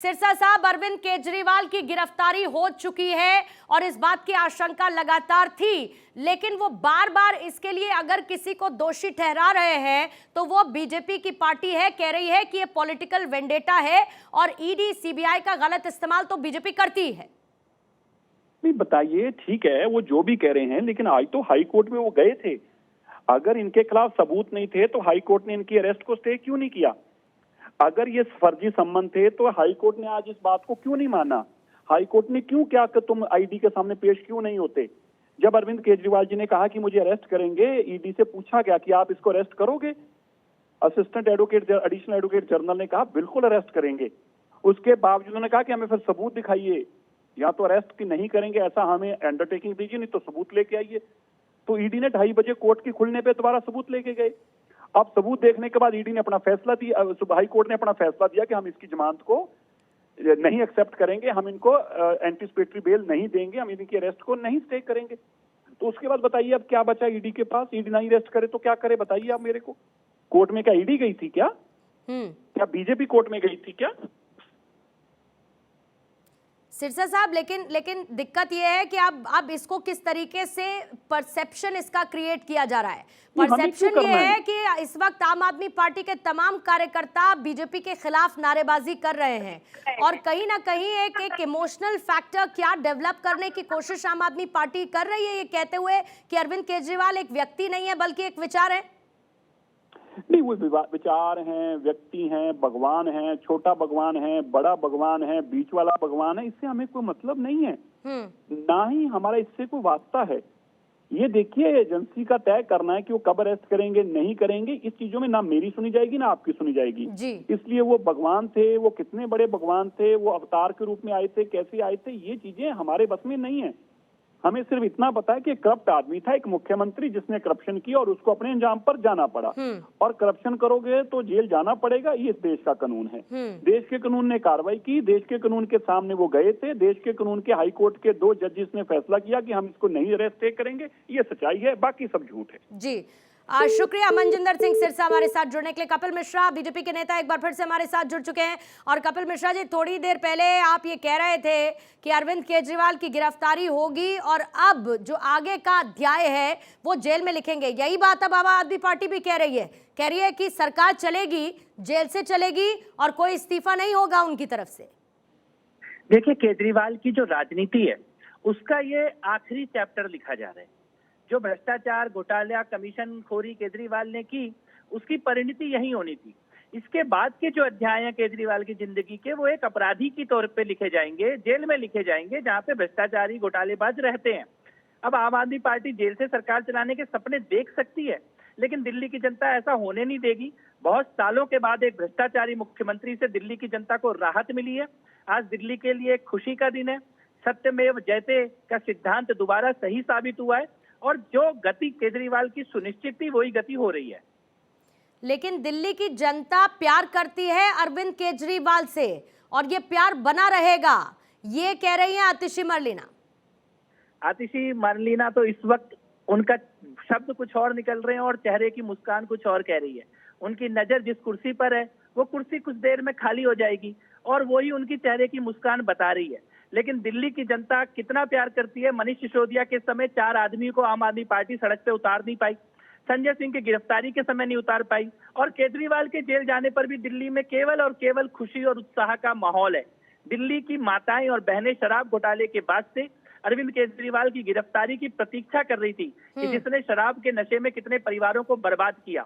सिरसा साहब, अरविंद केजरीवाल की गिरफ्तारी हो चुकी है और इस बात की आशंका लगातार थी, लेकिन वो बार बार इसके लिए अगर किसी को दोषी ठहरा रहे हैं तो वो बीजेपी की पार्टी है, कह रही है कि ये पॉलिटिकल वेंडेटा है और ईडी सीबीआई का गलत इस्तेमाल तो बीजेपी करती है। नहीं बताइए, ठीक है वो जो भी कह रहे हैं, लेकिन आज तो हाई कोर्ट में वो गए थे। अगर इनके खिलाफ सबूत नहीं थे तो हाई कोर्ट ने इनकी अरेस्ट को स्टे क्यों नहीं किया? अगर ये फर्जी संबंध थे तो हाई कोर्ट ने आज इस बात को क्यों नहीं माना? हाई कोर्ट ने क्यों क्या कि तुम आईडी के सामने पेश क्यों नहीं होते? जब अरविंद केजरीवाल जी ने कहा कि मुझे अरेस्ट करेंगे, ईडी से पूछा गया कि आप इसको अरेस्ट करोगे? Assistant advocate additional advocate general ने कहा बिल्कुल अरेस्ट करेंगे। उसके बावजूद उन्होंने कहा कि हमें फिर सबूत दिखाइए, या तो अरेस्ट की नहीं करेंगे ऐसा हमें अंडरटेकिंग दीजिए, नहीं तो सबूत लेके आइए। तो ईडी ने 2:30 बजे कोर्ट के खुलने पे दोबारा सबूत लेके गए। अब सबूत देखने के बाद ईडी ने अपना फैसला दिया, हाई कोर्ट ने अपना फैसला दिया कि हम इसकी जमानत को नहीं एक्सेप्ट करेंगे, हम इनको एंटीसिपेटरी बेल नहीं देंगे, हम इनकी अरेस्ट को नहीं स्टे करेंगे। तो उसके बाद बताइए अब क्या बचा ईडी के पास? ईडी नहीं अरेस्ट करे तो क्या करे बताइए आप मेरे को? कोर्ट में क्या ईडी गई थी क्या? क्या बीजेपी कोर्ट में गई थी क्या? सिरसा साहब, लेकिन दिक्कत यह है कि अब इसको किस तरीके से परसेप्शन इसका क्रिएट किया जा रहा है। परसेप्शन ये है कि इस वक्त आम आदमी पार्टी के तमाम कार्यकर्ता बीजेपी के खिलाफ नारेबाजी कर रहे हैं और कहीं ना कहीं एक इमोशनल फैक्टर क्या डेवलप करने की कोशिश आम आदमी पार्टी कर रही है, ये कहते हुए कि अरविंद केजरीवाल एक व्यक्ति नहीं है बल्कि एक विचार है। नहीं, वो विचार हैं, व्यक्ति हैं, भगवान हैं, छोटा भगवान है, बड़ा भगवान है, बीच वाला भगवान है, इससे हमें कोई मतलब नहीं है, ना ही हमारा इससे कोई वास्ता है। ये देखिए एजेंसी का तय करना है कि वो कब अरेस्ट करेंगे नहीं करेंगे। इस चीजों में ना मेरी सुनी जाएगी ना आपकी सुनी जाएगी जी। इसलिए वो भगवान थे, वो कितने बड़े भगवान थे, वो अवतार के रूप में आए थे, कैसे आए थे, ये चीजें हमारे बस में नहीं है। हमें सिर्फ इतना पता है कि करप्ट आदमी था, एक मुख्यमंत्री जिसने करप्शन किया और उसको अपने अंजाम पर जाना पड़ा। और करप्शन करोगे तो जेल जाना पड़ेगा, ये इस देश का कानून है। देश के कानून ने कार्रवाई की, देश के कानून के सामने वो गए थे, देश के कानून के हाई कोर्ट के 2 जजेस ने फैसला किया कि हम इसको नहीं अरेस्ट करेंगे। ये सच्चाई है, बाकी सब झूठ है। जी, शुक्रिया मनजिंदर सिंह सिरसा हमारे साथ जुड़ने के लिए। कपिल मिश्रा, बीजेपी के नेता, एक बार फिर से हमारे साथ जुड़ चुके हैं। और कपिल मिश्रा जी, थोड़ी देर पहले आप ये कह रहे थे कि अरविंद केजरीवाल की गिरफ्तारी होगी और अब जो आगे का अध्याय है वो जेल में लिखेंगे। यही बात अब आम आदमी पार्टी भी कह रही है कि सरकार चलेगी, जेल से चलेगी और कोई इस्तीफा नहीं होगा उनकी तरफ से। देखिए, केजरीवाल की जो राजनीति है उसका ये आखिरी चैप्टर लिखा जा रहा है। जो भ्रष्टाचार, घोटाला, कमीशन खोरी केजरीवाल ने की, उसकी परिणति यही होनी थी। इसके बाद के जो अध्याय हैं केजरीवाल की जिंदगी के, वो एक अपराधी की तौर पे लिखे जाएंगे, जेल में लिखे जाएंगे, जहां पे भ्रष्टाचारी घोटालेबाज रहते हैं। अब आम आदमी पार्टी जेल से सरकार चलाने के सपने देख सकती है, लेकिन दिल्ली की जनता ऐसा होने नहीं देगी। बहुत सालों के बाद एक भ्रष्टाचारी मुख्यमंत्री से दिल्ली की जनता को राहत मिली है। आज दिल्ली के लिए एक खुशी का दिन है। सत्यमेव जयते का सिद्धांत दोबारा सही साबित हुआ है और जो गति केजरीवाल की सुनिश्चित थी वही गति हो रही है। लेकिन दिल्ली की जनता प्यार करती है अरविंद केजरीवाल से और ये प्यार बना रहेगा, ये कह रही है आतिशी मरलीना। आतिशी मरलीना तो इस वक्त उनका शब्द कुछ और निकल रहे हैं और चेहरे की मुस्कान कुछ और कह रही है। उनकी नजर जिस कुर्सी पर है वो कुर्सी कुछ देर में खाली हो जाएगी और वही उनकी चेहरे की मुस्कान बता रही है। लेकिन दिल्ली की जनता कितना प्यार करती है, मनीष सिसोदिया के समय 4 आदमी को आम आदमी पार्टी सड़क पे उतार नहीं पाई, संजय सिंह की गिरफ्तारी के समय नहीं उतार पाई, और केजरीवाल के जेल जाने पर भी दिल्ली में केवल और केवल खुशी और उत्साह का माहौल है। दिल्ली की माताएं और बहनें शराब घोटाले के बाद से अरविंद केजरीवाल की गिरफ्तारी की प्रतीक्षा कर रही थी कि जिसने शराब के नशे में कितने परिवारों को बर्बाद किया।